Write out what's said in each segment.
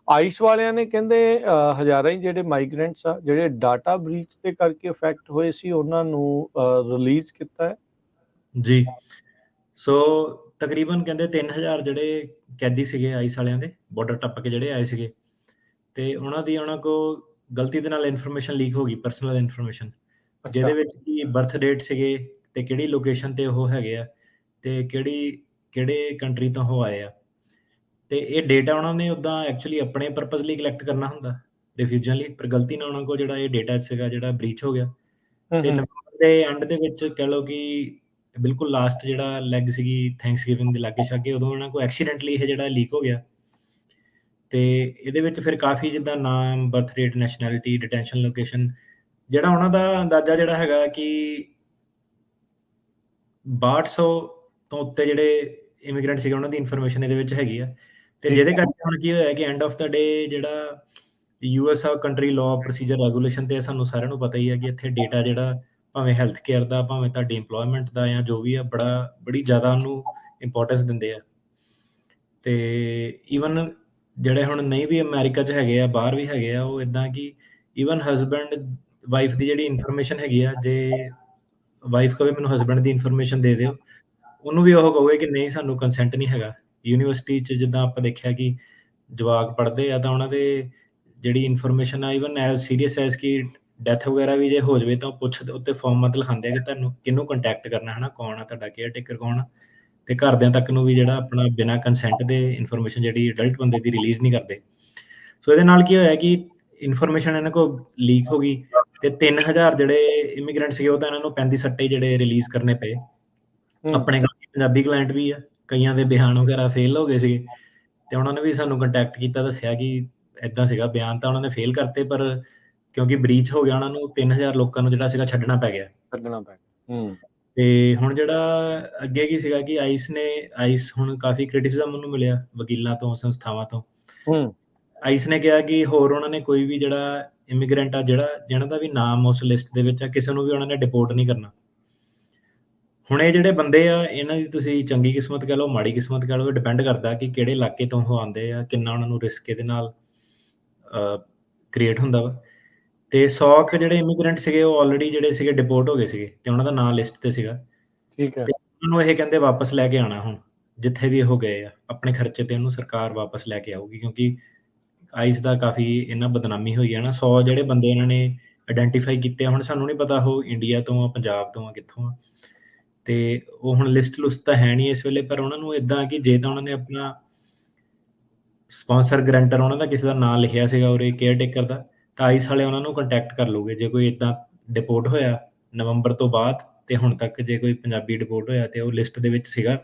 Ice ਵਾਲਿਆਂ ਨੇ ਕਹਿੰਦੇ ਹਜ਼ਾਰਾਂ ਹੀ ਜਿਹੜੇ ਮਾਈਗ੍ਰੈਂਟਸ ਆ ਜਿਹੜੇ ਡਾਟਾ ਬ੍ਰੀਚ ਦੇ ਕਰਕੇ ਇਫੈਕਟ ਹੋਏ ਸੀ ਉਹਨਾਂ ਨੂੰ ਰਿਲੀਜ਼ ਕੀਤਾ ਹੈ। ਜੀ ਸੋ ਤਕਰੀਬਨ ਕਹਿੰਦੇ 3000 ਜਿਹੜੇ ਕੈਦੀ ਸੀਗੇ ਆਈਸ ਵਾਲਿਆਂ ਦੇ ਬਾਰਡਰ ਟੱਪ ਕੇ ਜਿਹੜੇ ਆਏ ਸੀਗੇ, ਤੇ ਉਹਨਾਂ ਕੋਲ ਗਲਤੀ ਦੇ ਨਾਲ ਇਨਫੋਰਮੇਸ਼ਨ ਲੀਕ ਹੋ ਗਈ, ਪਰਸਨਲ ਇਨਫੋਰਮੇਸ਼ਨ, ਜਿਹਦੇ ਵਿੱਚ ਕੀ ਬਰਥ ਡੇਟ ਸੀਗੇ ਤੇ ਕਿਹੜੀ ਲੋਕੇਸ਼ਨ ਤੇ ਉਹ ਹੈਗੇ ਆ ਤੇ ਕਿਹੜੇ ਕੰਟਰੀ ਤੋਂ ਉਹ ਆਏ ਆ। ਤੇ ਇਹ ਡੇਟਾ ਉਹਨਾਂ ਨੇ ਉੱਦਾਂ ਐਕਚੁਅਲੀ ਆਪਣੇ ਪਰਪਸ ਲਈ ਕਲੈਕਟ ਕਰਨਾ ਹੁੰਦਾ ਰਿਫਿਊਜੀਆਂ ਲਈ, ਪਰ ਗਲਤੀ ਨਾਲ ਉਹਨਾਂ ਕੋਲ ਜਿਹੜਾ ਇਹ ਡੇਟਾ ਸੀਗਾ ਜਿਹੜਾ ਬ੍ਰੀਚ ਹੋ ਗਿਆ। ਤੇ ਨਵੰਬਰ ਦੇ ਐਂਡ ਦੇ ਵਿੱਚ ਕਹਿ ਲਓ ਕਿ ਬਿਲਕੁਲ ਲਾਸਟ ਜਿਹੜਾ ਲੈਗ ਸੀਗੀ ਥੈਂਕਸਗਿਵਿੰਗ ਦੇ ਲਾਗੇ ਛਾਗੇ, ਉਦੋਂ ਉਹਨਾਂ ਕੋਲ ਐਕਸੀਡੈਂਟਲੀ ਇਹ ਜਿਹੜਾ ਲੀਕ ਹੋ ਗਿਆ। ਤੇ ਇਹਦੇ ਵਿੱਚ ਫਿਰ ਕਾਫੀ ਜਿੱਦਾਂ ਨਾਮ, birth rate, nationality, detention location, ਜਿਹੜਾ ਉਹਨਾਂ ਦਾ ਅੰਦਾਜ਼ਾ ਜਿਹੜਾ ਹੈਗਾ ਕਿ 6200 ਤੋਂ ਉੱਤੇ ਜਿਹੜੇ ਇਮੀਗ੍ਰੈਂਟ ਸੀਗੇ ਉਹਨਾਂ ਦੀ ਇਨਫੋਰਮੇਸ਼ਨ ਇਹਦੇ ਵਿੱਚ ਹੈਗੀ ਆ। ਤੇ ਜਿਹਦੇ ਕਰਕੇ ਹੁਣ ਕੀ ਹੋਇਆ ਕਿ ਐਂਡ ਆਫ ਦਾ ਡੇ ਜਿਹੜਾ ਯੂਐਸ ਆ ਕੰਟਰੀ ਲਾਅ ਪ੍ਰੋਸੀਜਰ ਰੈਗੂਲੇਸ਼ਨ ਤੇ ਸਾਨੂੰ ਸਾਰਿਆਂ ਨੂੰ ਪਤਾ ਹੀ ਹੈ ਕਿ ਇੱਥੇ ਡੇਟਾ ਜਿਹੜਾ ਭਾਵੇਂ ਹੈਲਥ ਕੇਅਰ ਦਾ, ਭਾਵੇਂ ਤੁਹਾਡੀ ਇੰਪਲੋਇਮੈਂਟ ਦਾ ਜਾਂ ਜੋ ਵੀ ਆ, ਬੜੀ ਜ਼ਿਆਦਾ ਉਹਨੂੰ ਇੰਪੋਰਟੈਂਸ ਦਿੰਦੇ ਆ। ਤੇ ਈਵਨ ਜਿਹੜੇ ਹੁਣ ਨਹੀਂ ਵੀ ਅਮਰੀਕਾ 'ਚ ਹੈਗੇ ਆ, ਬਾਹਰ ਵੀ ਹੈਗੇ ਆ, ਉਹ ਇੱਦਾਂ ਕਿ ਈਵਨ ਹਸਬੈਂਡ ਵਾਈਫ ਦੀ ਜਿਹੜੀ ਇਨਫੋਰਮੇਸ਼ਨ ਹੈਗੀ ਆ, ਜੇ ਵਾਈਫ ਕਹੇ ਮੈਨੂੰ ਹਸਬੈਂਡ ਦੀ ਇਨਫੋਰਮੇਸ਼ਨ ਦੇ ਦਿਓ, ਉਹਨੂੰ ਵੀ ਉਹ ਕਹੋਗੇ ਕਿ ਨਹੀਂ ਸਾਨੂੰ ਕੰਸੈਂਟ ਨਹੀਂ ਹੈਗਾ। ਯੂਨੀਵਰਸਿਟੀ 'ਚ ਜਿੱਦਾਂ ਆਪਾਂ ਦੇਖਿਆ ਕਿ ਜਵਾਕ ਪੜ੍ਹਦੇ ਆ ਤਾਂ ਉਹਨਾਂ ਦੇ ਜਿਹੜੀ ਇਨਫੋਰਮੇਸ਼ਨ ਆ ਈਵਨ ਐਜ਼ ਸੀਰੀਅਸ ਐਜ਼ ਕਿ ਡੈਥ ਵਗੈਰਾ ਵੀ ਜੇ ਹੋ ਜਾਵੇ ਤਾਂ ਉੱਤੇ ਫਾਰਮ ਮਤ ਲਿਖਾਉਂਦੇ ਆ ਕਿ ਤੁਹਾਨੂੰ ਕਿਹਨੂੰ ਕੰਟੈਕਟ ਕਰਨਾ ਹੈ ਨਾ, ਕੌਣ ਆ ਤੁਹਾਡਾ ਕੇਅਰ ਟੇਕਰ ਕੌਣ ਆ, ਤੇ ਘਰਦਿਆਂ ਤੱਕ ਨੂੰ ਵੀ ਜਿਹੜਾ ਆਪਣਾ ਬਿਨਾਂ ਕੰਸੈਂਟ ਦੇ ਇਨਫੋਰਮੇਸ਼ਨ ਜਿਹੜੀ ਅਡਲਟ ਬੰਦੇ ਦੀ ਰਿਲੀਜ਼ ਨਹੀਂ ਕਰਦੇ। ਸੋ ਇਹਦੇ ਨਾਲ ਕੀ ਹੋਇਆ ਕਿ ਇਨਫੋਰਮੇਸ਼ਨ ਇਹਨਾਂ ਕੋਲ ਲੀਕ ਹੋ ਗਈ ਤੇ 3000 ਜਿਹੜੇ ਇਮੀਗ੍ਰੈਂਟ ਸੀਗੇ ਉਹ ਤਾਂ ਇਹਨਾਂ ਨੂੰ 35 ਸੱਟੇ ਜਿਹੜੇ ਰਿਲੀਜ਼ ਕਰਨੇ ਪਏ। ਆਪਣੇ ਪੰਜਾਬੀ ਕਲਾਇੰਟ ਵੀ ਆ, ਕਈਆਂ ਦੇ ਬਿਆਨ ਵਗੈਰਾ ਫੇਲ ਹੋ ਗਏ ਸੀਗੇ, ਤੇ ਉਹਨਾਂ ਨੇ ਵੀ ਸਾਨੂੰ ਕੰਟੈਕਟ ਕੀਤਾ, ਦੱਸਿਆ ਕਿ ਇਦਾਂ ਸੀਗਾ, ਬਿਆਨ ਤਾਂ ਉਹਨਾਂ ਨੇ ਫੇਲ ਕਰਤੇ, ਪਰ ਕਿਉਂਕਿ ਬ੍ਰੀਚ ਹੋ ਗਿਆ ਉਹਨਾਂ ਨੂੰ 3000 ਲੋਕਾਂ ਨੂੰ ਜਿਹੜਾ ਸੀਗਾ ਛੱਡਣਾ ਪੈ ਗਿਆ। ਤੇ ਹੁਣ ਜਿਹੜਾ ਅੱਗੇ ਕੀ ਸੀਗਾ ਕਿ ਆਈਸ ਹੁਣ ਕਾਫੀ ਕ੍ਰਿਟਿਸਿਜ਼ਮ ਉਹਨੂੰ ਮਿਲਿਆ ਵਕੀਲਾਂ ਤੋਂ, ਸੰਸਥਾਵਾਂ ਤੋਂ। ਆਈਸ ਨੇ ਕਿਹਾ ਕਿ ਹੋਰ ਉਹਨਾਂ ਨੇ ਕੋਈ ਵੀ ਜਿਹੜਾ ਇਮੀਗ੍ਰੈਂਟ ਆ ਜਿਹਨਾਂ ਦਾ ਵੀ ਨਾਮ ਉਸ ਲਿਸਟ ਦੇ ਵਿੱਚ ਆ, ਕਿਸੇ ਨੂੰ ਵੀ ਉਹਨਾਂ ਨੇ ਡਿਪੋਰਟ ਨਹੀਂ ਕਰਨਾ। ਹੁਣ ਇਹ ਜਿਹੜੇ ਬੰਦੇ ਆ ਇਹਨਾਂ ਦੀ ਤੁਸੀਂ ਚੰਗੀ ਕਿਸਮਤ ਕਹਿ ਲਓ, ਮਾੜੀ ਕਿਸਮਤ ਕਹਿ ਲਓ, ਡਿਪੈਂਡ ਕਰਦਾ ਕਿ ਕਿਹੜੇ ਇਲਾਕੇ ਤੋਂ ਉਹ ਆਉਂਦੇ ਆ, ਕਿੰਨਾ ਉਹਨਾਂ ਨੂੰ ਰਿਸਕ ਇਹਦੇ ਨਾਲ ਕ੍ਰੀਏਟ ਹੁੰਦਾ ਵਾ। ਤੇ 100 ਜਿਹੜੇ ਇਮੀਗ੍ਰੈਂਟ ਸੀਗੇ ਉਹ ਆਲਰੇਡੀ ਜਿਹੜੇ ਸੀਗੇ ਡਿਪੋਰਟ ਹੋ ਗਏ ਸੀਗੇ ਤੇ ਉਹਨਾਂ ਦਾ ਨਾਂ ਲਿਸਟ ਤੇ ਸੀਗਾ। ਠੀਕ ਹੈ। ਤੇ ਉਹਨਾਂ ਨੂੰ ਇਹ ਕਹਿੰਦੇ ਵਾਪਸ ਲੈ ਕੇ ਆਉਣਾ, ਹੁਣ ਜਿੱਥੇ ਵੀ ਉਹ ਗਏ ਆ ਆਪਣੇ ਖਰਚੇ ਤੇ ਉਹਨੂੰ ਸਰਕਾਰ ਵਾਪਸ ਲੈ ਕੇ ਆਊਗੀ, ਕਿਉਂਕਿ ਆਈਸ ਦਾ ਕਾਫੀ ਇਹਨਾਂ ਬਦਨਾਮੀ ਹੋਈ ਹੈ ਨਾ। 100 ਜਿਹੜੇ ਬੰਦੇ ਇਹਨਾਂ ਨੇ ਆਇਡੈਂਟੀਫਾਈ ਕੀਤੇ ਆ, ਹੁਣ ਸਾਨੂੰ ਨਹੀਂ ਪਤਾ ਉਹ ਇੰਡੀਆ ਤੋਂ ਆ, ਪੰਜਾਬ ਤੋਂ ਆ, ਕਿੱਥੋਂ ਆ, ਤੇ ਉਹ ਹੁਣ ਲਿਸਟ ਲੁਸਟ ਤਾਂ ਹੈ ਨਹੀਂ ਇਸ ਵੇਲੇ, ਪਰ ਉਹਨਾਂ ਨੂੰ ਇਦਾਂ ਕਿ ਜੇ ਤਾਂ ਉਹਨਾਂ ਨੇ ਆਪਣਾ ਸਪਾਂਸਰ ਗਰੰਟਰ ਉਹਨਾਂ ਦਾ ਕਿਸੇ ਦਾ ਨਾਮ ਲਿਖਿਆ ਸੀਗਾ ਉਰੇ ਕੇਅਰ ਟੇਕਰ ਦਾ, ਤਾਂ ਆਈਸ ਵਾਲੇ ਉਹਨਾਂ ਨੂੰ ਕੰਟੈਕਟ ਕਰ ਲੂਗੇ ਜੇ ਕੋਈ ਇਦਾਂ ਡਿਪੋਰਟ ਹੋਇਆ ਨਵੰਬਰ ਤੋਂ ਬਾਅਦ ਤੇ ਹੁਣ ਤੱਕ, ਜੇ ਕੋਈ ਪੰਜਾਬੀ ਡਿਪੋਰਟ ਹੋਇਆ ਤੇ ਉਹ ਲਿਸਟ ਦੇ ਵਿੱਚ ਸੀਗਾ,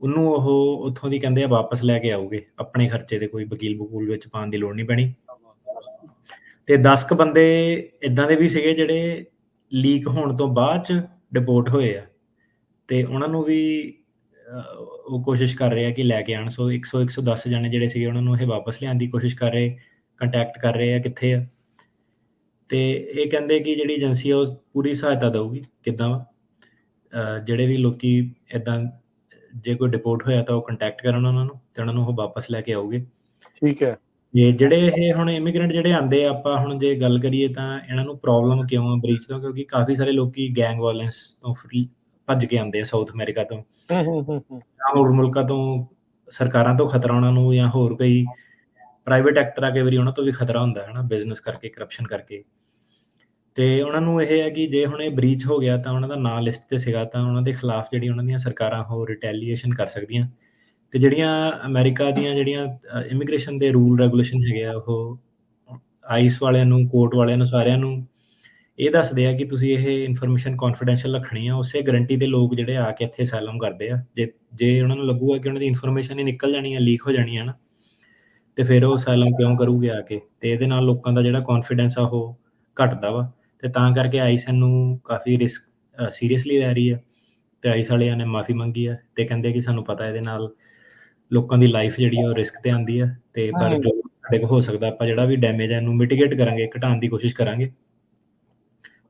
ਉਹਨੂੰ ਉਹ ਉੱਥੋਂ ਦੀ ਕਹਿੰਦੇ ਆ ਵਾਪਸ ਲੈ ਕੇ ਆਉਗੇ ਆਪਣੇ ਖਰਚੇ ਤੇ, ਕੋਈ ਵਕੀਲ ਬਕੂਲ ਵਿੱਚ ਪਾਉਣ ਦੀ ਲੋੜ ਨਹੀਂ ਪੈਣੀ। ਤੇ 10 ਕੁ ਬੰਦੇ ਇਦਾਂ ਦੇ ਵੀ ਸੀਗੇ ਜਿਹੜੇ ਲੀਕ ਹੋਣ ਤੋਂ ਬਾਅਦ ਚ ਡਿਪੋਰਟ ਹੋਏ ਆ, ਤੇ ਉਹਨਾਂ ਨੂੰ ਵੀ ਉਹ ਕੋਸ਼ਿਸ਼ ਕਰ ਰਹੇ ਆ ਕਿ ਲੈ ਕੇ ਆਉਣ। ਸੋ 110 ਜਣੇ ਜਿਹੜੇ ਸੀਗੇ ਉਹਨਾਂ ਨੂੰ ਇਹ ਵਾਪਸ ਲਿਆਉਣ ਦੀ ਕੋਸ਼ਿਸ਼ ਕਰ ਰਹੇ, ਕੰਟੈਕਟ ਕਰ ਰਹੇ ਆ ਕਿੱਥੇ ਆ, ਤੇ ਇਹ ਕਹਿੰਦੇ ਕਿ ਜਿਹੜੀ ਏਜੰਸੀ ਆ ਉਹ ਪੂਰੀ ਸਹਾਇਤਾ ਦਊਗੀ। ਕਿੱਦਾਂ ਵਾ ਜਿਹੜੇ ਵੀ ਲੋਕੀ ਇਦਾਂ ਜੇ ਕੋਈ ਡਿਪੋਰਟ ਹੋਇਆ ਤਾਂ ਉਹ ਕੰਟੈਕਟ ਕਰਨ ਉਹਨਾਂ ਨੂੰ ਤੇ ਉਹਨਾਂ ਨੂੰ ਉਹ ਵਾਪਸ ਲੈ ਕੇ ਆਉਗੇ। ਠੀਕ ਹੈ। ਤੇ ਜਿਹੜੇ ਇਹ ਹੁਣ ਇਮੀਗ੍ਰੈਂਟ ਜਿਹੜੇ ਆਉਂਦੇ ਆ, ਆਪਾਂ ਹੁਣ ਜੇ ਗੱਲ ਕਰੀਏ ਤਾਂ ਇਹਨਾਂ ਨੂੰ ਪ੍ਰੋਬਲਮ ਕਿਉਂ ਆ ਬ੍ਰੀਚ ਤੋਂ, ਕਿਉਂਕਿ ਕਾਫੀ ਸਾਰੇ ਲੋਕੀ ਗੈਂਗ ਵਾਇਲੈਂਸ ਤੋਂ ਭੱਜ ਕੇ ਆਉਂਦੇ ਆ ਸਾਊਥ ਅਮਰੀਕਾ ਤੋਂ, ਜਾਂ ਹੋਰ ਮੁਲਕਾਂ ਤੋਂ, ਸਰਕਾਰਾਂ ਤੋਂ ਖਤਰਾ ਉਹਨਾਂ ਨੂੰ, ਜਾਂ ਹੋਰ ਕਈ ਪ੍ਰਾਈਵੇਟ ਐਕਟਰ ਆ ਕਈ ਵਾਰੀ ਉਹਨਾਂ ਤੋਂ ਵੀ ਖਤਰਾ ਹੁੰਦਾ ਹੈ ਨਾ, ਬਿਜ਼ਨਸ ਕਰਕੇ, ਕਰਪਸ਼ਨ ਕਰਕੇ। ਤੇ ਉਹਨਾਂ ਨੂੰ ਇਹ ਹੈ ਕਿ ਜੇ ਹੁਣ ਇਹ ਬ੍ਰੀਚ ਹੋ ਗਿਆ ਤਾਂ ਉਹਨਾਂ ਦਾ ਨਾਂ ਲਿਸਟ ਤੇ ਸੀਗਾ, ਤਾਂ ਉਹਨਾਂ ਦੇ ਖਿਲਾਫ ਜਿਹੜੀ ਉਹਨਾਂ ਦੀਆਂ ਸਰਕਾਰਾਂ ਉਹ ਰਿਟੈਲੀਏਸ਼ਨ ਕਰ ਸਕਦੀਆਂ। ਤੇ ਜਿਹੜੀਆਂ ਅਮਰੀਕਾ ਦੀਆਂ ਜਿਹੜੀਆਂ ਇਮੀਗ੍ਰੇਸ਼ਨ ਦੇ ਰੂਲ ਰੈਗੂਲੇਸ਼ਨ ਹੈਗੇ ਆ, ਉਹ ਆਈਸ ਵਾਲਿਆਂ ਨੂੰ, ਕੋਰਟ ਵਾਲਿਆਂ ਨੂੰ, ਸਾਰਿਆਂ ਨੂੰ ਇਹ ਦੱਸਦੇ ਆ ਕਿ ਤੁਸੀਂ ਇਹ ਇਨਫੋਰਮੇਸ਼ਨ ਕੌਨਫੀਡੈਂਸ਼ੀਅਲ ਰੱਖਣੀ ਆ। ਉਸੇ ਗਰੰਟੀ ਦੇ ਲੋਕ ਜਿਹੜੇ ਆ ਕੇ ਇੱਥੇ ਅਸਾਈਲਮ ਕਰਦੇ ਆ, ਜੇ ਉਹਨਾਂ ਨੂੰ ਲੱਗੂਗਾ ਕਿ ਉਹਨਾਂ ਦੀ ਇਨਫੋਰਮੇਸ਼ਨ ਹੀ ਨਿਕਲ ਜਾਣੀ ਹੈ, ਲੀਕ ਹੋ ਜਾਣੀ ਹੈ ਨਾ, ਤੇ ਫਿਰ ਉਹ ਅਸਾਈਲਮ ਕਿਉਂ ਕਰੂਗੇ ਆ ਕੇ। ਤੇ ਇਹਦੇ ਨਾਲ ਲੋਕਾਂ ਦਾ ਜਿਹੜਾ ਕੌਨਫੀਡੈਂਸ ਆ ਉਹ ਘਟਦਾ ਵਾ, ਤੇ ਤਾਂ ਕਰਕੇ ਆਈਸ ਨੂੰ ਕਾਫੀ ਰਿਸਕ ਸੀਰੀਅਸਲੀ ਲੈ ਰਹੀ ਆ। ਤੇ ਆਈਸ ਵਾਲਿਆਂ ਨੇ ਮਾਫੀ ਮੰਗੀ ਆ ਤੇ ਕਹਿੰਦੇ ਕਿ ਸਾਨੂੰ ਪਤਾ ਇਹਦੇ ਨਾਲ ਲੋਕਾਂ ਦੀ ਲਾਈਫ ਜਿਹੜੀ ਆ ਉਹ ਰਿਸਕ ਤੇ ਆਉਂਦੀ ਆ, ਤੇ ਪਰ ਜੋ ਸਾਡੇ ਕੋਲ ਹੋ ਸਕਦਾ ਆਪਾਂ ਜਿਹੜਾ ਵੀ ਡੈਮੇਜ ਹੈ ਇਹਨੂੰ ਮਿਟੀਗੇਟ ਕਰਾਂਗੇ, ਘਟਾਉਣ ਦੀ ਕੋਸ਼ਿਸ਼ ਕਰਾਂਗੇ।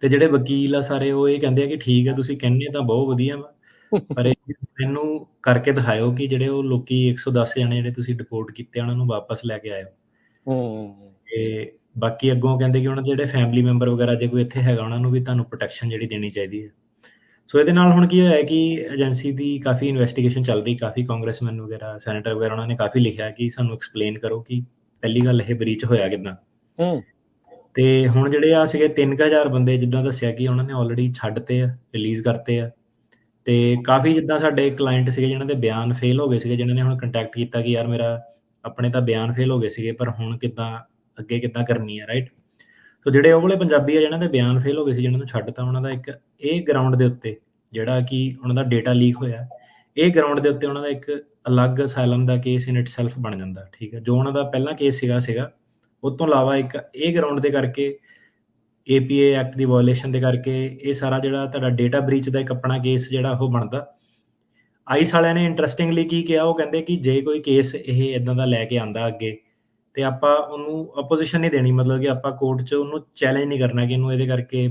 ਤੇ ਜਿਹੜੇ ਵਕੀਲ ਆ ਸਾਰੇ ਉਹ ਇਹ ਕਹਿੰਦੇ ਆ ਕਿ ਠੀਕ ਹੈ, ਤੁਸੀਂ ਕਹਿੰਦੇ ਤਾਂ ਬਹੁਤ ਵਧੀਆ ਵਾ, ਪਰ ਇਹਨੂੰ ਕਰਕੇ ਦਿਖਾਇਓ ਕਿ ਜਿਹੜੇ ਉਹ ਲੋਕੀ 110 ਜਣੇ ਜਿਹੜੇ ਤੁਸੀਂ ਡਿਪੋਰਟ ਕੀਤੇ ਉਹਨਾਂ ਨੂੰ ਵਾਪਸ ਲੈ ਕੇ ਆਇਓ। ਤੇ ਬਾਕੀ ਅੱਗੋਂ ਕਹਿੰਦੇ ਕਿ ਉਹਨਾਂ ਦੇ ਜਿਹੜੇ ਫੈਮਿਲੀ ਮੈਂਬਰ ਵਗੈਰਾ ਜੇ ਕੋਈ ਇੱਥੇ ਹੈਗਾ ਉਹਨਾਂ ਨੂੰ ਵੀ ਤੁਹਾਨੂੰ ਪ੍ਰੋਟੈਕਸ਼ਨ ਜਿਹੜੀ ਦੇਣੀ ਚਾਹੀਦੀ ਹੈ। ਸੋ ਇਹਦੇ ਨਾਲ ਹੁਣ ਕੀ ਹੋਇਆ ਕਿ ਏਜੰਸੀ ਦੀ ਕਾਫੀ ਇਨਵੈਸਟੀਗੇਸ਼ਨ ਚੱਲ ਰਹੀ, ਕਾਫੀ ਕਾਂਗਰਸਮੈਨ ਵਗੈਰਾ, ਸੈਨੇਟਰ ਵਗੈਰਾ ਉਹਨਾਂ ਨੇ ਕਾਫੀ ਲਿਖਿਆ ਕਿ ਸਾਨੂੰ ਐਕਸਪਲੇਨ ਕਰੋ ਕਿ ਪਹਿਲੀ ਗੱਲ ਇਹ ਬਰੀਚ ਹੋਇਆ ਕਿੱਦਾਂ। ਤੇ ਹੁਣ ਜਿਹੜੇ ਆ ਸੀਗੇ 3000 ਬੰਦੇ ਜਿੱਦਾਂ ਦੱਸਿਆ ਕਿ ਉਹਨਾਂ ਨੇ ਆਲਰੇਡੀ ਛੱਡਤੇ ਆ, ਰਿਲੀਜ਼ ਕਰਤੇ ਆ। ਤੇ ਕਾਫੀ ਜਿੱਦਾਂ ਸਾਡੇ ਕਲਾਇੰਟ ਸੀਗੇ ਜਿਨ੍ਹਾਂ ਦੇ ਬਿਆਨ ਫੇਲ ਹੋ ਗਏ ਸੀਗੇ, ਜਿਨ੍ਹਾਂ ਨੇ ਹੁਣ ਕੰਟੈਕਟ ਕੀਤਾ ਕਿ ਯਾਰ ਮੇਰਾ ਆਪਣੇ ਤਾਂ ਬਿਆਨ ਫੇਲ ਹੋ ਗਏ ਸੀਗੇ ਪਰ ਹੁਣ ਕਿੱਦਾਂ ਅੱਗੇ ਕਿੱਦਾਂ ਕਰਨੀ ਹੈ, ਰਾਈਟ। ਸੋ ਜਿਹੜੇ ਉਹ ਵਾਲੇ ਪੰਜਾਬੀ ਆ ਜਿਨ੍ਹਾਂ ਦੇ ਬਿਆਨ ਫੇਲ ਹੋ ਗਏ ਸੀ, ਜਿਨ੍ਹਾਂ ਨੂੰ ਛੱਡਤਾ, ਉਹਨਾਂ ਦਾ ਇੱਕ ਇਹ ਗਰਾਊਂਡ ਦੇ ਉੱਤੇ ਜਿਹੜਾ ਕਿ ਉਹਨਾਂ ਦਾ ਡੇਟਾ ਲੀਕ ਹੋਇਆ, ਇਹ ਗਰਾਊਂਡ ਦੇ ਉੱਤੇ ਉਹਨਾਂ ਦਾ ਇੱਕ ਅਲੱਗ ਅਸਾਈਲਮ ਦਾ ਕੇਸ ਇਨ ਇਟਸੈਲਫ ਬਣ ਜਾਂਦਾ, ਠੀਕ ਹੈ। ਜੋ ਉਹਨਾਂ ਦਾ ਪਹਿਲਾਂ ਕੇਸ ਸੀਗਾ ਉਹ ਤੋਂ ਇਲਾਵਾ ਇੱਕ ਇਹ ਗਰਾਊਂਡ ਦੇ ਕਰਕੇ APA ਐਕਟ ਦੀ ਵਾਇਓਲੇਸ਼ਨ ਦੇ ਕਰਕੇ ਇਹ ਸਾਰਾ ਜਿਹੜਾ ਤੁਹਾਡਾ ਡੇਟਾ ਬ੍ਰੀਚ ਦਾ ਇੱਕ ਆਪਣਾ ਕੇਸ ਜਿਹੜਾ ਉਹ ਬਣਦਾ। ਆਈਸ ਵਾਲਿਆਂ ਨੇ ਇੰਟਰਸਟਿੰਗਲੀ ਕੀ ਕਿਹਾ, ਉਹ ਕਹਿੰਦੇ ਕਿ ਜੇ ਕੋਈ ਕੇਸ ਇਹ ਇਦਾਂ ਦਾ ਲੈ ਕੇ ਆਂਦਾ ਅੱਗੇ ਤੇ ਆਪਾਂ ਉਹਨੂੰ ਆਪੋਜੀਸ਼ਨ ਨਹੀਂ ਦੇਣੀ, ਮਤਲਬ ਕਿ ਆਪਾਂ ਕੋਰਟ 'ਚ ਉਹਨੂੰ ਚੈਲੰਜ ਨਹੀਂ ਕਰਨਾ ਕਿ ਇਹਨੂੰ ਇਹਦੇ ਕਰਕੇ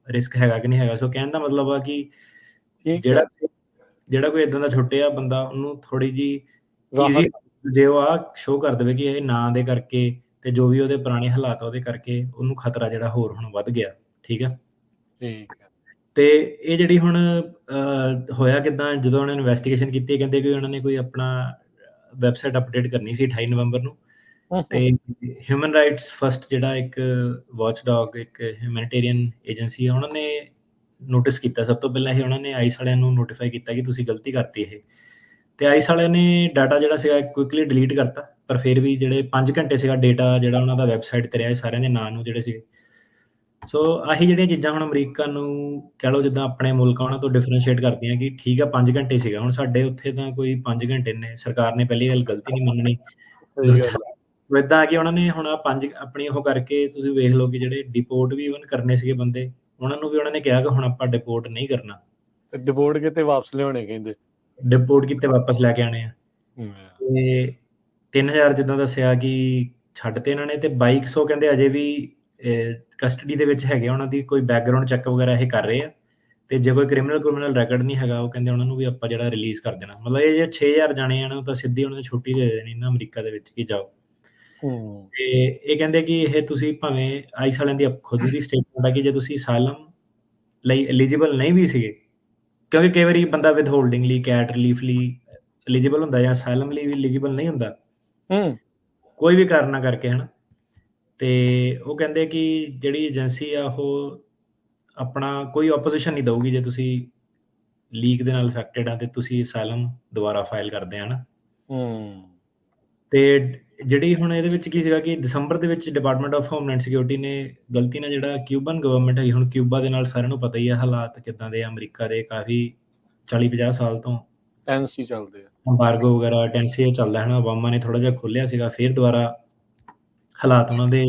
ਰਿਸਕ ਹੈਗਾ ਕਿ ਨਹੀਂ ਹੈਗਾ। ਸੋ ਕਹਿਣ ਦਾ ਮਤਲਬ ਆ ਕਿ ਜਿਹੜਾ ਕੋਈ ਇਦਾਂ ਦਾ ਛੁੱਟਿਆ ਬੰਦਾ ਉਹਨੂੰ ਥੋੜੀ ਜੀ ਈਜ਼ੀ ਜੇ ਉਹ ਆ ਸ਼ੋਅ ਕਰ ਦੇਵੇ ਕਿ ਇਹ ਨਾਂ ਦੇ ਕਰਕੇ ਤੇ ਜੋ ਵੀ ਉਹਦੇ ਪੁਰਾਣੇ ਹਾਲਾਤ ਉਹਦੇ ਕਰਕੇ ਉਹਨੂੰ ਖਤਰਾ ਜਿਹੜਾ ਹੋਰ ਹੁਣ ਵੱਧ ਗਿਆ, ਠੀਕ ਹੈ। ਤੇ ਇਹ ਜਿਹੜੀ ਹੁਣ ਹੋਇਆ ਕਿੱਦਾਂ, ਜਦੋਂ ਉਹਨਾਂ ਨੇ ਇਨਵੈਸਟੀਗੇਸ਼ਨ ਕੀਤੀ, ਕਹਿੰਦੇ ਕਿ ਉਹਨਾਂ ਨੇ ਕੋਈ ਆਪਣਾ ਵੈਬਸਾਈਟ ਅਪਡੇਟ ਕਰਨੀ ਸੀ 28 ਨਵੰਬਰ ਨੂੰ। ਤੇ ਹਿਊਮਨ ਰਾਈਟਸ ਫਸਟ ਜਿਹੜਾ ਇੱਕ ਵਾਚਡੌਗ, ਇੱਕ ਹਿਊਮੈਨਿਟੇਰੀਅਨ ਏਜੰਸੀ ਆ, ਉਹਨਾਂ ਨੇ ਨੋਟਿਸ ਕੀਤਾ। ਸਭ ਤੋਂ ਪਹਿਲਾਂ ਇਹ ਉਹਨਾਂ ਨੇ ਆਈਸ ਵਾਲਿਆਂ ਨੂੰ ਨੋਟੀਫਾਈ ਕੀਤਾ ਕਿ ਤੁਸੀਂ ਗਲਤੀ ਕਰਤੀ ਇਹ, ਤੇ ਆਈਸ ਵਾਲਿਆਂ ਨੇ ਡਾਟਾ ਜਿਹੜਾ ਸੀਗਾ ਕੁਇਕਲੀ ਡਿਲੀਟ ਕਰਤਾ। ਪਰ ਫਿਰ ਵੀ ਜਿਹੜੇ 5 ਘੰਟੇ ਸੀਗਾ ਡੇਟਾ ਜਿਹੜਾ ਉਹਨਾਂ ਦਾ ਵੈਬਸਾਈਟ ਤੇ ਰਿਹਾ ਸਾਰਿਆਂ ਦੇ ਨਾਂ ਨੂੰ ਜਿਹੜੇ ਸੀਗੇ। ਸੋ ਆਹੀ ਜਿਹੜੀਆਂ ਚੀਜ਼ਾਂ ਹੁਣ ਅਮਰੀਕਾ ਨੂੰ ਕਹਿ ਲਓ ਜਿੱਦਾਂ ਆਪਣੇ ਮੁਲਕ ਉਹਨਾਂ ਤੋਂ ਡਿਫਰੈਂਸ਼ੀਏਟ ਕਰਦੀਆਂ ਕਿ ਠੀਕ ਆ 5 ਘੰਟੇ ਸੀਗਾ, ਹੁਣ ਸਾਡੇ ਉੱਥੇ ਤਾਂ ਕੋਈ 5 ਘੰਟੇ ਨੇ, ਸਰਕਾਰ ਨੇ ਪਹਿਲੀ ਗੱਲ ਗਲਤੀ ਨਹੀਂ ਮੰਨਣੀ। ਇਦਾਂ ਆ ਕਿ ਉਹਨਾਂ ਨੇ ਹੁਣ 5 ਆਪਣੀ ਉਹ ਕਰਕੇ ਤੁਸੀਂ ਵੇਖ ਲਓ ਕਿ ਜਿਹੜੇ ਡਿਪੋਰਟ ਵੀ ਇਵਨ ਕਰਨੇ ਸੀਗੇ ਬੰਦੇ, ਉਹਨਾਂ ਨੂੰ ਵੀ ਉਹਨਾਂ ਨੇ ਕਿਹਾ ਕਿ ਹੁਣ ਆਪਾਂ ਡਿਪੋਰਟ ਨਹੀਂ ਕਰਨਾ, ਡਿਪੋਰਟ ਕੀਤੇ ਵਾਪਸ ਲਿਆਉਣੇ, ਕਹਿੰਦੇ ਡਿਪੋਰਟ ਕੀਤੇ ਵਾਪਸ ਲੈ ਕੇ ਆਣੇ ਆ। ਤੇ 3000 ਜਿੱਦਾਂ ਦੱਸਿਆ ਕਿ ਛੱਡਤੇ ਇਹਨਾਂ ਨੇ, ਤੇ 2200 ਕਹਿੰਦੇ ਅਜੇ ਵੀ ਕਸਟਡੀ ਦੇ ਵਿੱਚ ਹੈਗੇ, ਉਹਨਾਂ ਦੀ ਕੋਈ ਬੈਕਗਰਾਉਂਡ ਚੈੱਕ ਵਗੈਰਾ ਇਹ ਕਰ ਰਹੇ ਆ। ਤੇ ਜੇ ਕੋਈ ਕ੍ਰਿਮੀਨਲ ਰੈਕਡ ਨਹੀਂ ਹੈਗਾ, ਉਹ ਕਹਿੰਦੇ ਉਹਨਾਂ ਨੂੰ ਵੀ ਆਪਾਂ ਜਿਹੜਾ ਰਿਲੀਜ਼ ਕਰ ਦੇਣਾ। ਮਤਲਬ ਇਹ ਜੇ 6000 ਜਾਣੇ ਆ ਨਾ, ਤਾਂ ਸਿੱਧੀ ਉਹਨਾਂ ਨੂੰ ਛੁੱਟੀ ਦੇ ਦੇਣੀ ਨਾ ਅਮਰੀਕਾ ਦੇ ਵਿੱਚ ਕਿ ਜਾਓ। ਤੇ ਇਹ ਕਹਿੰਦੇ ਕਿ ਇਹ ਤੁਸੀਂ ਭਾਵੇਂ ਆਈਸ ਵਾਲਿਆਂ ਦੀ ਖੁਦ ਦੀ ਸਟੇਟਮੈਂਟ ਆ ਕਿ ਜੇ ਤੁਸੀਂ ਅਸਾਈਲਮ ਲਈ ਐਲੀਜੀਬਲ ਨਹੀਂ ਵੀ ਸੀਗੇ, ਕਿਉਂਕਿ ਕਈ ਵਾਰੀ ਬੰਦਾ ਵਿਦ ਹੋਲਡਿੰਗ ਲਈ, ਕੈਟ ਰਿਲੀਫ ਲਈ ਐਲੀਜੀਬਲ ਹੁੰਦਾ ਜਾਂ ਅਸਾਈਲਮ ਲਈ ਵੀ ਐਲੀਜੀਬਲ ਨਹੀਂ ਹੁੰਦਾ, ਕੋਈ ਵੀ ਕਾਰਨ ਕਰਕੇ, ਹਨਾ। ਤੇ ਉਹ ਕਹਿੰਦੇ ਕਿ ਜਿਹੜੀ ਏਜੰਸੀ ਆ ਉਹ ਆਪਣਾ ਕੋਈ ਆਪੋਜੀਸ਼ਨ ਨਹੀਂ ਦਊਗੀ ਜੇ ਤੁਸੀਂ ਲੀਕ ਦੇ ਨਾਲ ਅਫੈਕਟਡ ਆ ਤੇ ਤੁਸੀਂ ਅਸਾਈਲਮ ਦੁਬਾਰਾ ਫਾਈਲ ਕਰਦੇ ਆ ਨਾ। ਤੇ ਜਿਹੜੀ ਹੁਣ ਇਹਦੇ ਵਿੱਚ ਕੀ ਸੀਗਾ ਕਿ ਦਸੰਬਰ ਦੇ ਵਿੱਚ ਡਿਪਾਰਟਮੈਂਟ ਆਫ ਹੋਮਲੈਂਡ ਸਿਕਿਉਰਿਟੀ ਨੇ ਗਲਤੀ ਨਾਲ ਜਿਹੜਾ ਕਿਊਬਨ ਗਵਰਨਮੈਂਟ ਹੈਗੀ, ਹੁਣ ਕਿਊਬਾ ਦੇ ਨਾਲ ਸਾਰਿਆਂ ਨੂੰ ਪਤਾ ਹੀ ਆ ਹਾਲਾਤ ਕਿੱਦਾਂ ਦੇ, ਅਮਰੀਕਾ ਦੇ ਕਾਫੀ 40-50 ਸਾਲ ਤੋਂ ਟੈਂਸੀ ਚੱਲਦੇ ਆ, ਐਮਬਾਰਗੋ ਵਗੈਰਾ ਟੈਂਸੀ ਚੱਲਦਾ ਹੈ ਨਾ। ਓਬਾਮਾ ਨੇ ਥੋੜਾ ਜਿਹਾ ਖੋਲਿਆ ਸੀਗਾ, ਫਿਰ ਦੁਬਾਰਾ ਹਾਲਾਤ ਉਹਨਾਂ ਦੇ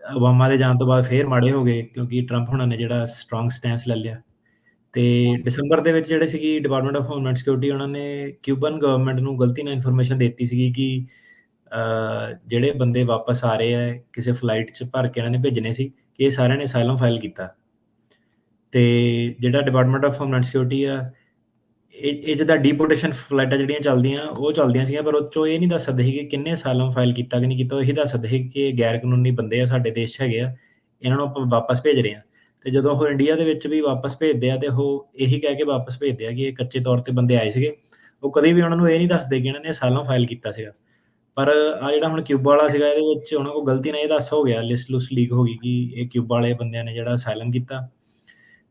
ਓਬਾਮਾ ਦੇ ਜਾਣ ਤੋਂ ਬਾਅਦ ਫਿਰ ਮਾੜੇ ਹੋ ਗਏ ਕਿਉਂਕਿ ਟਰੰਪ ਹੁਣਾਂ ਨੇ ਜਿਹੜਾ ਸਟਰੋਂਗ ਸਟੈਂਸ ਲੈ ਲਿਆ। ਤੇ ਦਸੰਬਰ ਦੇ ਵਿੱਚ ਜਿਹੜੇ ਸੀਗੀ ਡਿਪਾਰਟਮੈਂਟ ਆਫ ਹੋਮਲੈਂਡ ਸਿਕਿਉਰਿਟੀ, ਉਹਨਾਂ ਨੇ ਕਿਊਬਨ ਗਵਰਨਮੈਂਟ ਨੂੰ ਗਲਤੀ ਨਾਲ ਇਨਫੋਰਮੇਸ਼ਨ ਦੇ ਦਿੱਤੀ ਸੀਗੀ ਕਿ ਜਿਹੜੇ ਬੰਦੇ ਵਾਪਸ ਆ ਰਹੇ ਆ ਕਿਸੇ ਫਲਾਈਟ 'ਚ ਭਰ ਕੇ ਇਹਨਾਂ ਨੇ ਭੇਜਣੇ ਸੀ, ਕਿ ਇਹ ਸਾਰਿਆਂ ਨੇ ਅਸਾਈਲਮ ਫਾਈਲ ਕੀਤਾ। ਤੇ ਜਿਹੜਾ ਡਿਪਾਰਟਮੈਂਟ ਆਫ ਹੋਮਲੈਂਡ ਸਿਕਿਉਰਿਟੀ ਆ, ਇਹ ਜਿੱਦਾਂ ਡੀਪੋਰਟੇਸ਼ਨ ਫਲਾਈਟਾਂ ਜਿਹੜੀਆਂ ਚੱਲਦੀਆਂ ਉਹ ਚੱਲਦੀਆਂ ਸੀਗੀਆਂ, ਪਰ ਉਹ 'ਚੋਂ ਇਹ ਨਹੀਂ ਦੱਸ ਸਕਦੇ ਸੀ ਕਿ ਕਿੰਨੇ ਅਸਾਈਲਮ ਫਾਈਲ ਕੀਤਾ ਕਿ ਨਹੀਂ ਕੀਤਾ। ਉਹ ਇਹੀ ਦੱਸ ਸਕਦੇ ਸੀ ਕਿ ਗੈਰ ਕਾਨੂੰਨੀ ਬੰਦੇ ਆ, ਸਾਡੇ ਦੇਸ਼ 'ਚ ਹੈਗੇ ਆ, ਇਹਨਾਂ ਨੂੰ ਆਪਾਂ ਵਾਪਸ ਭੇਜ ਰਹੇ ਹਾਂ। ਤੇ ਜਦੋਂ ਉਹ ਇੰਡੀਆ ਦੇ ਵਿੱਚ ਵੀ ਵਾਪਸ ਭੇਜਦੇ ਆ ਤੇ ਉਹ ਇਹੀ ਕਹਿ ਕੇ ਵਾਪਸ ਭੇਜਦੇ ਆ ਕਿ ਇਹ ਕੱਚੇ ਤੌਰ ਤੇ ਬੰਦੇ ਆਏ ਸੀਗੇ। ਉਹ ਕਦੇ ਵੀ ਉਹਨਾਂ ਨੂੰ ਇਹ ਨਹੀਂ ਦੱਸਦੇ ਕਿ ਇਹਨਾਂ ਨੇ ਅਸਾਈਲਮ ਫਾਈਲ ਕੀਤਾ ਸੀਗਾ। ਪਰ ਆ ਜਿਹੜਾ ਹੁਣ ਕਿਊਬਾ ਵਾਲਾ ਸੀਗਾ, ਇਹਦੇ ਵਿੱਚ ਉਹਨਾਂ ਕੋਲ ਗਲਤੀ ਨਾਲ ਇਹ ਦੱਸ ਹੋ ਗਿਆ, ਲਿਸਟ ਲੀਕ ਹੋ ਗਈ ਕਿ ਇਹ ਕਿਊਬਾ ਵਾਲੇ ਬੰਦਿਆਂ ਨੇ ਜਿਹੜਾ ਅਸਾਈਲਮ ਕੀਤਾ।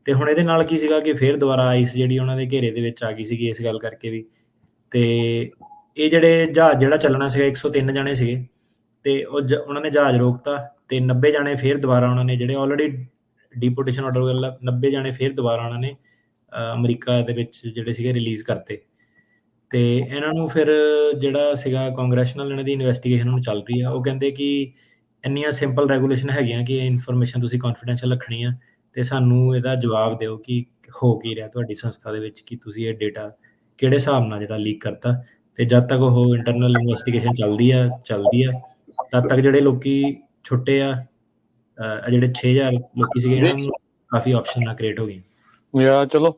ਤੇ ਹੁਣ ਇਹਦੇ ਨਾਲ ਕੀ ਸੀਗਾ ਕਿ ਫਿਰ ਦੁਬਾਰਾ ਆਈਸ ਜਿਹੜੀ ਉਹਨਾਂ ਦੇ ਘੇਰੇ ਦੇ ਵਿੱਚ ਆ ਗਈ ਸੀਗੀ ਇਸ ਗੱਲ ਕਰਕੇ ਵੀ। ਤੇ ਇਹ ਜਿਹੜੇ ਜਹਾਜ਼ ਜਿਹੜਾ ਚੱਲਣਾ ਸੀਗਾ 103 ਜਾਣੇ ਸੀਗੇ, ਤੇ ਉਹਨਾਂ ਨੇ ਜਹਾਜ਼ ਰੋਕਤਾ ਤੇ 90 ਜਾਣੇ ਫਿਰ ਦੁਬਾਰਾ ਉਹਨਾਂ ਨੇ ਜਿਹੜੇ ਆਲਰੇਡੀ ਡੀਪੋਰਟੇਸ਼ਨ ਆਰਡਰ ਵਾਲਾ 90 ਜਾਣੇ ਫਿਰ ਦੁਬਾਰਾ ਉਹਨਾਂ ਨੇ ਅਮਰੀਕਾ ਦੇ ਵਿੱਚ ਜਿਹੜੇ ਸੀਗੇ ਰਿਲੀਜ਼ ਕਰਤੇ। ਤੇ ਇਹਨਾਂ ਨੂੰ ਫਿਰ ਜਿਹੜਾ ਸੀਗਾ ਕਾਂਗਰੈਸ਼ਨਲ ਇਹਨਾਂ ਦੀ ਇਨਵੈਸਟੀਗੇਸ਼ਨ ਹੁਣ ਚੱਲ ਰਹੀ ਆ। ਉਹ ਕਹਿੰਦੇ ਕਿ ਇੰਨੀਆਂ ਸਿੰਪਲ ਰੈਗੂਲੇਸ਼ਨ ਹੈਗੀਆਂ ਕਿ ਇਹ ਇਨਫੋਰਮੇਸ਼ਨ ਤੁਸੀਂ ਕੌਨਫੀਡੈਂਸ਼ੀਅਲ ਰੱਖਣੀ ਆ ਤੇ ਸਾਨੂੰ ਇਹਦਾ ਜਵਾਬ ਦਿਓ ਕਿ ਹੋ ਕੀ ਰਿਹਾ ਤੁਹਾਡੀ ਸੰਸਥਾ ਦੇ ਵਿੱਚ, ਕਿ ਤੁਸੀਂ ਇਹ ਡੇਟਾ ਕਿਹੜੇ ਹਿਸਾਬ ਨਾਲ ਜਿਹੜਾ ਲੀਕ ਕਰਤਾ। ਤੇ ਜਦ ਤੱਕ ਉਹ ਇੰਟਰਨਲ ਇਨਵੈਸਟੀਗੇਸ਼ਨ ਚੱਲਦੀ ਆ ਤਦ ਤੱਕ ਜਿਹੜੇ ਲੋਕੀ ਛੁੱਟੇ ਆ, ਜਿਹੜੇ 6000 ਲੋਕੀ ਸੀਗੇ, ਇਹਨਾਂ ਨੂੰ ਕਾਫੀ ਆਪਸ਼ਨ ਨਾ ਕ੍ਰੀਏਟ ਹੋ ਗਈ। ਯਾ ਚਲੋ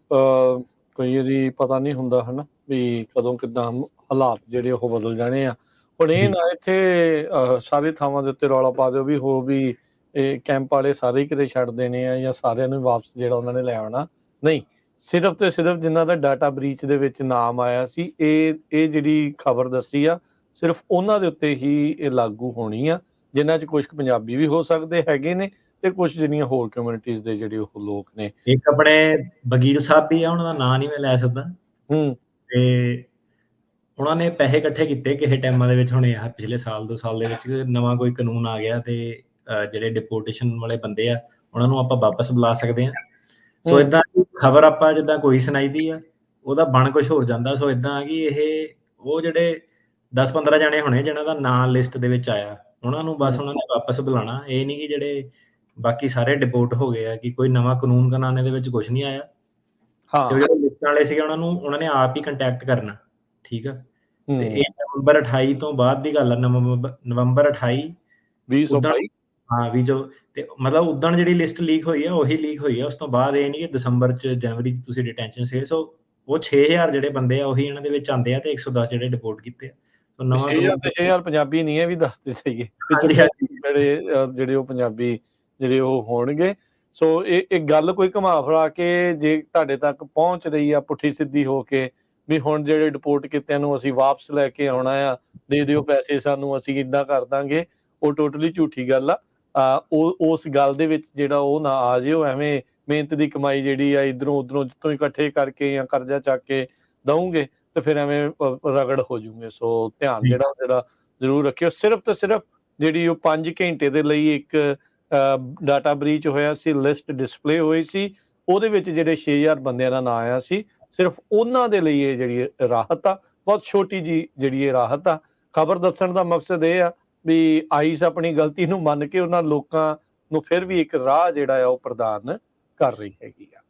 ਕੋਈ ਇਹਦੀ ਪਤਾ ਨਹੀਂ ਹੁੰਦਾ ਹਨਾ ਵੀ ਕਦੋਂ ਕਿੱਦਾਂ ਹਾਲਾਤ ਜਿਹੜੇ ਉਹ ਬਦਲ ਜਾਣੇ ਆ। ਹੁਣ ਇਹ ਜੀ। ਨਾ ਇੱਥੇ ਸਾਰੇ ਥਾਵਾਂ ਦੇ ਉੱਤੇ ਰੌਲਾ ਪਾ ਦਿਓ ਵੀ ਇਹ ਕੈਂਪ ਵਾਲੇ ਸਾਰੇ ਹੀ ਕਿਤੇ ਛੱਡ ਦੇਣੇ ਆ ਜਾਂ ਸਾਰਿਆਂ ਨੂੰ ਵਾਪਸ ਜਿਹੜਾ ਉਹਨਾਂ ਨੇ ਲੈ ਆਉਣਾ। ਨਹੀਂ, ਸਿਰਫ ਤੇ ਸਿਰਫ ਜਿਨ੍ਹਾਂ ਦਾ ਡਾਟਾ ਬ੍ਰੀਚ ਦੇ ਵਿੱਚ ਨਾਮ ਆਇਆ ਸੀ, ਇਹ ਜਿਹੜੀ ਖਬਰ ਦੱਸੀ ਆ, ਸਿਰਫ ਉਹਨਾਂ ਦੇ ਉੱਤੇ ਹੀ ਇਹ ਲਾਗੂ ਹੋਣੀ ਆ, ਜਿਨ੍ਹਾਂ 'ਚ ਕੁਛ ਕੁ ਪੰਜਾਬੀ ਵੀ ਹੋ ਸਕਦੇ ਹੈਗੇ ਨੇ ਤੇ ਕੁਛ ਜਿਹੜੀਆਂ ਹੋਰ ਕਮਿਊਨਿਟੀਜ਼ ਦੇ ਜਿਹੜੇ ਉਹ ਲੋਕ ਨੇ। ਇੱਕ ਆਪਣੇ ਵਕੀਲ ਸਾਹਿਬ ਵੀ ਆ, ਉਹਨਾਂ ਦਾ ਨਾਂ ਨਹੀਂ ਮੈਂ ਲੈ ਸਕਦਾ। ਹੂੰ। ਤੇ ਉਹਨਾਂ ਨੇ ਪੈਸੇ ਇਕੱਠੇ ਕੀਤੇ ਕਿਸੇ ਟਾਈਮਾਂ ਦੇ ਵਿੱਚ, ਹੁਣੇ ਆਹ ਪਿਛਲੇ ਸਾਲ 2 ਸਾਲ ਦੇ ਵਿੱਚ ਨਵਾਂ ਕੋਈ ਕਾਨੂੰਨ ਆ ਗਿਆ ਤੇ ਜਿਹੜੇ ਡਿਪੋਰਟੇਸ਼ਨ ਵਾਲੇ ਬੰਦੇ ਆ, ਉਹਨਾਂ ਨੂੰ ਆਪਾਂ ਵਾਪਸ ਬੁਲਾ ਸਕਦੇ ਹਾਂ। ਸੋ ਏਦਾਂ ਦੀ ਖਬਰ ਆਪਾਂ ਜਿੱਦਾਂ ਕੋਈ ਸੁਣਾਈਦੀ ਆ, ਉਹਦਾ ਬਣ ਕੁਛ ਹੋਰ ਜਾਂਦਾ। ਸੋ ਏਦਾਂ ਕਿ ਇਹ ਉਹ ਜਿਹੜੇ 10-15 ਜਾਣੇ ਹੋਣੇ ਜਿਹਨਾਂ ਦਾ ਨਾਂ ਲਿਸਟ ਦੇ ਵਿੱਚ ਆਇਆ, ਉਹਨਾਂ ਨੂੰ ਬਸ ਉਹਨਾਂ ਨੇ ਵਾਪਸ ਬੁਲਾਉਣਾ। ਇਹ ਨਹੀਂ ਕਿ ਜਿਹੜੇ ਬਾਕੀ ਸਾਰੇ ਡਿਪੋਰਟ ਹੋ ਗਏ ਆ, ਕਿ ਕੋਈ ਨਵਾਂ ਕਾਨੂੰਨ ਕਨਾਨੇ ਦੇ ਵਿੱਚ ਕੁਛ ਨਹੀਂ ਆਇਆ। ਤੇ ਜਿਹੜੇ ਲਿਸਟ ਵਾਲੇ ਸੀਗੇ ਉਹਨਾਂ ਨੇ ਆਪ ਹੀ ਕੰਟੈਕਟ ਕਰਨਾ, ਠੀਕ ਆ। ਤੇ ਇਹ ਨਵੰਬਰ 28 ਤੋਂ ਬਾਅਦ ਦੀ ਗੱਲ ਆ, ਨਵੰਬਰ 28 2022 ਹਾਂ, ਵੀ ਜੋ ਤੇ ਮਤਲਬ ਉਦਣ ਜਿਹੜੀ ਲਿਸਟ ਲੀਕ ਹੋਈ ਆ, ਉਹੀ ਲੀਕ ਹੋਈ ਆ। ਉਸ ਤੋਂ ਬਾਅਦ ਇਹ ਨਹੀਂ ਕਿ ਦਸੰਬਰ 'ਚ, ਜਨਵਰੀ 'ਚ ਤੁਸੀਂ ਡਿਟੈਂਸ਼ਨ ਸੀਗੇ। ਸੋ ਉਹ 6000 ਜਿਹੜੇ ਬੰਦੇ ਆ, ਉਹੀ ਇਹਨਾਂ ਦੇ ਵਿੱਚ ਆਉਂਦੇ ਆ ਤੇ 110 ਜਿਹੜੇ ਡਿਪੋਰਟ ਕੀਤੇ ਆ। ਸੋ ਨਵਾਂ 6000 ਪੰਜਾਬੀ ਨਹੀਂ, ਇਹ ਵੀ ਦੱਸਦੇ ਸੀਗੇ ਹਾਂਜੀ, ਹਾਂਜੀ। ਜਿਹੜੇ ਉਹ ਪੰਜਾਬੀ ਜਿਹੜੇ ਉਹ ਹੋਣਗੇ। ਸੋ ਇਹ ਗੱਲ ਕੋਈ ਘੁਮਾ ਫਿਰਾ ਕੇ ਜੇ ਤੁਹਾਡੇ ਤੱਕ ਪਹੁੰਚ ਰਹੀ ਆ ਪੁੱਠੀ ਸਿੱਧੀ ਹੋ ਕੇ ਵੀ ਹੁਣ ਜਿਹੜੇ ਡਿਪੋਰਟ ਕੀਤਿਆਂ ਨੂੰ ਅਸੀਂ ਵਾਪਸ ਲੈ ਕੇ ਆਉਣਾ ਆ, ਦੇ ਦਿਓ ਪੈਸੇ ਸਾਨੂੰ, ਅਸੀਂ ਏਦਾਂ ਕਰ ਦਾਂਗੇ, ਉਹ ਟੋਟਲੀ ਝੂਠੀ ਗੱਲ ਆ। ਉਸ ਗੱਲ ਦੇ ਵਿੱਚ ਜਿਹੜਾ ਉਹ ਨਾ ਆ ਜੇ, ਉਹ ਐਵੇਂ ਮਿਹਨਤ ਦੀ ਕਮਾਈ ਜਿਹੜੀ ਆ ਇੱਧਰੋਂ ਉੱਧਰੋਂ ਜਿੱਥੋਂ ਇਕੱਠੇ ਕਰਕੇ ਜਾਂ ਕਰਜ਼ਾ ਚੱਕ ਕੇ ਦਊਂਗੇ ਤੇ ਫਿਰ ਐਵੇਂ ਰਗੜ ਹੋ ਜੂਗੇ। ਸੋ ਧਿਆਨ ਜਿਹੜਾ ਜ਼ਰੂਰ ਰੱਖਿਓ। ਸਿਰਫ ਤੇ ਸਿਰਫ ਜਿਹੜੀ ਉਹ 5 ਘੰਟੇ ਦੇ ਲਈ ਇੱਕ ਡਾਟਾ ਬ੍ਰੀਚ ਹੋਇਆ ਸੀ, ਲਿਸਟ ਡਿਸਪਲੇ ਹੋਈ ਸੀ, ਉਹਦੇ ਵਿੱਚ ਜਿਹੜੇ 6000 ਬੰਦਿਆਂ ਦਾ ਨਾਂ ਆਇਆ ਸੀ, ਸਿਰਫ ਉਹਨਾਂ ਦੇ ਲਈ ਇਹ ਜਿਹੜੀ ਰਾਹਤ ਆ, ਬਹੁਤ ਛੋਟੀ ਜੀ ਜਿਹੜੀ ਇਹ ਰਾਹਤ ਆ। ਖਬਰ ਦੱਸਣ ਦਾ ਮਕਸਦ ਇਹ ਆ ਵੀ ਆਈਸ ਆਪਣੀ ਗਲਤੀ ਨੂੰ ਮੰਨ ਕੇ ਉਹਨਾਂ ਲੋਕਾਂ ਨੂੰ ਫਿਰ ਵੀ ਇੱਕ ਰਾਹ ਜਿਹੜਾ ਆ ਉਹ ਪ੍ਰਦਾਨ ਕਰ ਰਹੀ ਹੈਗੀ ਆ।